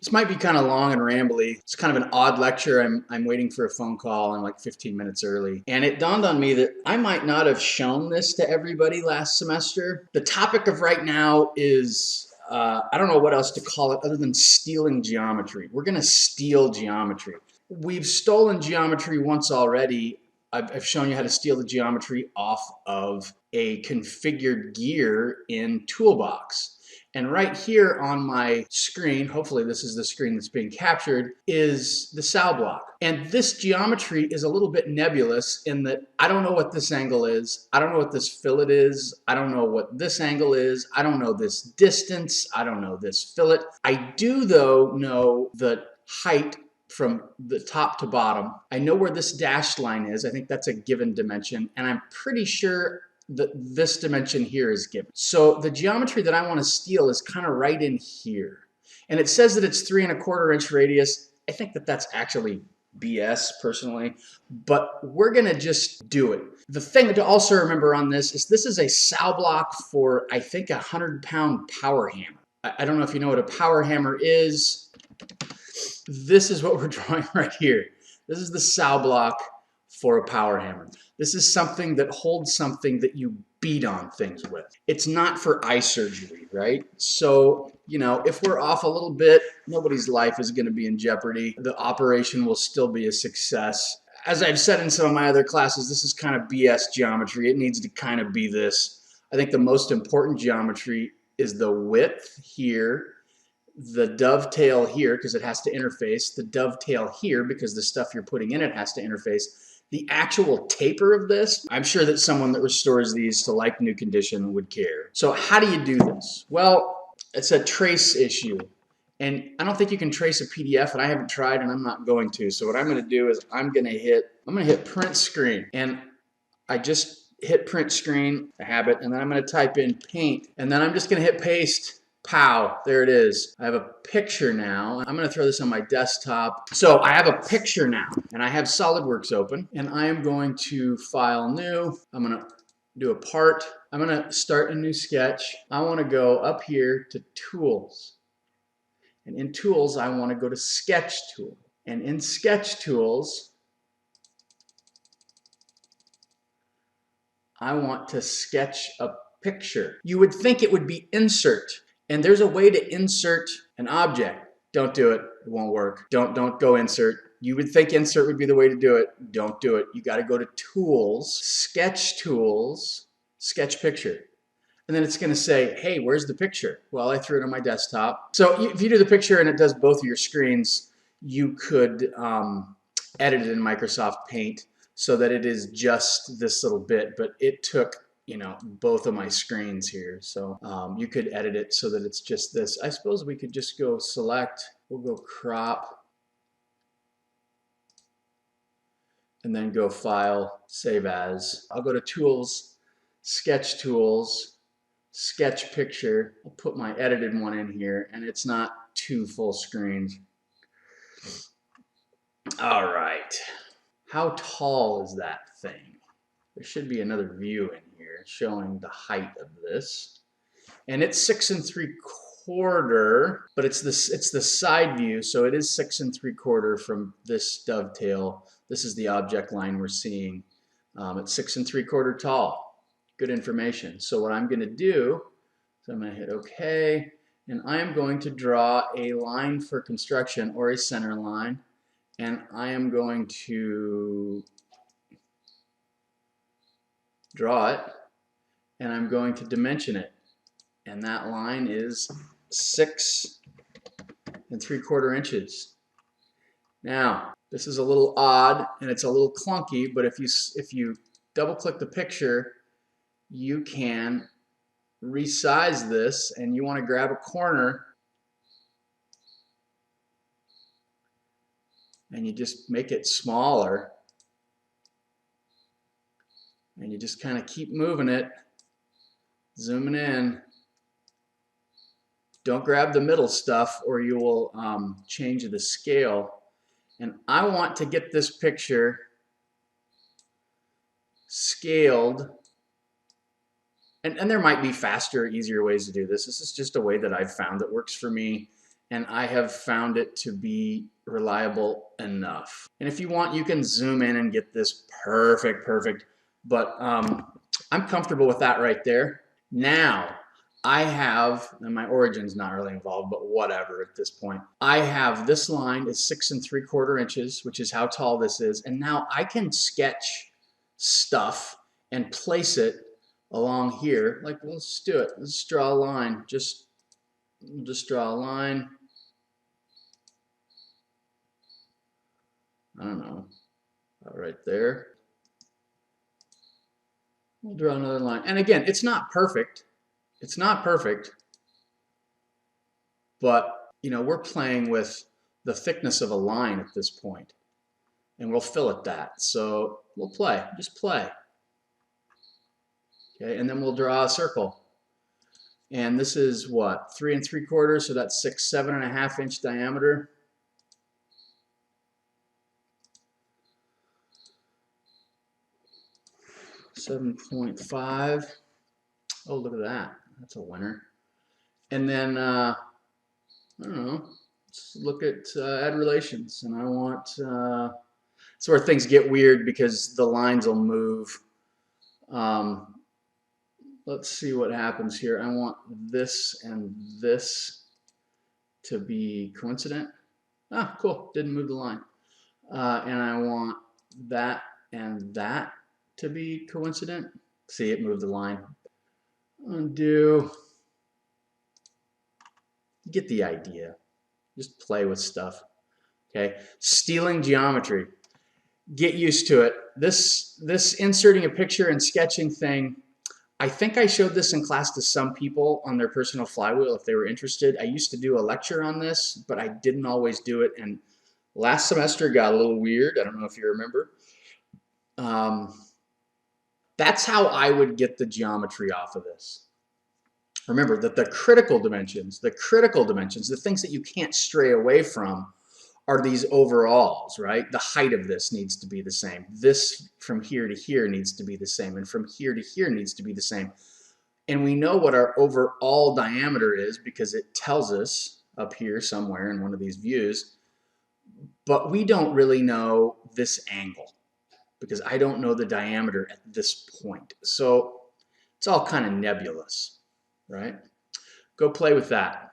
This might be kind of long and rambly. It's kind of an odd lecture. I'm waiting for a phone call. I'm like 15 minutes early. And it dawned on me that I might not have shown this to everybody last semester. The topic of right now is, I don't know what else to call it other than stealing geometry. We're going to steal geometry. We've stolen geometry once already. I've shown you how to steal the geometry off of a configured gear in Toolbox. And right here on my screen, hopefully this is the screen that's being captured, is the SowBlock. And this geometry is a little bit nebulous in that I don't know what this angle is. I don't know what this fillet is. I don't know what this angle is. I don't know this distance. I don't know this fillet. I do, though, know the height from the top to bottom. I know where this dashed line is. I think that's a given dimension. And I'm pretty sure that this dimension here is given. So the geometry that I want to steal is kind of right in here. And it says that it's 3 1/4 inch radius. I think that that's actually BS personally, but we're going to just do it. The thing to also remember on this is a SowBlock for, I think, a 100-pound power hammer. I don't know if you know what a power hammer is. This is what we're drawing right here. This is the SowBlock for a power hammer. This is something that holds something that you beat on things with. It's not for eye surgery, right? So, you know, if we're off a little bit, nobody's life is going to be in jeopardy. The operation will still be a success. As I've said in some of my other classes, this is kind of BS geometry. It needs to kind of be this. I think the most important geometry is the width here, the dovetail here because it has to interface, the dovetail here because the stuff you're putting in it has to interface. The actual taper of this, I'm sure that someone that restores these to like new condition would care. So how do you do this? Well, it's a trace issue. And I don't think you can trace a PDF, and I haven't tried, and I'm not going to. So what I'm going to do is I'm going to hit print screen. And I just hit print screen, a habit, and then I'm going to type in paint. And then I'm just going to hit paste. Pow, there it is. I have a picture now. I'm going to throw this on my desktop. So I have a picture now, and I have SolidWorks open, and I am going to file new. I'm going to do a part. I'm going to start a new sketch. I want to go up here to tools. And in tools, I want to go to sketch tool. And in sketch tools, I want to sketch a picture. You would think it would be insert. And there's a way to insert an object. Don't do it. It won't work. Don't go insert. You would think insert would be the way to do it. Don't do it. You got to go to tools, sketch tools, sketch picture. And then it's going to say, hey, where's the picture? Well, I threw it on my desktop. So if you do the picture and it does both of your screens, you could edit it in Microsoft Paint so that it is just this little bit. But it took, you know, both of my screens here. So you could edit it so that it's just this. I suppose we could just go select, we'll go crop, and then go file, save as. I'll go to tools, sketch tools, sketch picture. I'll put my edited one in here, and it's not 2 full screens. All right. How tall is that thing? There should be another view in here showing the height of this. And it's 6 3/4, but it's the side view, so it is 6 3/4 from this dovetail. This is the object line we're seeing. It's 6 3/4 tall. Good information. So what I'm going to do is I'm going to hit OK, and I am going to draw a line for construction, or a center line, and I am going to draw it, and I'm going to dimension it, and that line is 6 3/4 inches. Now this is a little odd and it's a little clunky, but if you double click the picture, you can resize this, and you want to grab a corner and you just make it smaller. And you just kind of keep moving it, zooming in. Don't grab the middle stuff or you will change the scale. And I want to get this picture scaled. And there might be faster, easier ways to do this. This is just a way that I've found that works for me. and I have found it to be reliable enough. And if you want, you can zoom in and get this perfect, but I'm comfortable with that right there. Now, I have, and my origin's not really involved, but whatever at this point. I have this line is 6 3/4 inches, which is how tall this is. And now I can sketch stuff and place it along here. Like, let's do it. Let's draw a line. Just draw a line. I don't know, right there. We'll draw another line. And again, it's not perfect. It's not perfect. But, you know, we're playing with the thickness of a line at this point, and we'll fill it that. So we'll play, just play. Okay, and then we'll draw a circle. And this is what, 3 3/4, so that's 6, 7.5 inch diameter. .5. Oh, look at that. That's a winner. And then, I don't know, let's look at add relations. And I want, it's where things get weird because the lines will move. Let's see what happens here. I want this and this to be coincident. Ah, cool, didn't move the line. And I want that and that to be coincident. See, it moved the line. Undo. Get the idea. Just play with stuff. Okay, stealing geometry. Get used to it. This inserting a picture and sketching thing, I think I showed this in class to some people on their personal flywheel if they were interested. I used to do a lecture on this, but I didn't always do it, and last semester got a little weird. I don't know if you remember. That's how I would get the geometry off of this. Remember that the critical dimensions, the things that you can't stray away from, are these overalls, right? The height of this needs to be the same. This from here to here needs to be the same, and from here to here needs to be the same. And we know what our overall diameter is because it tells us up here somewhere in one of these views, but we don't really know this angle because I don't know the diameter at this point. So it's all kind of nebulous, right? Go play with that.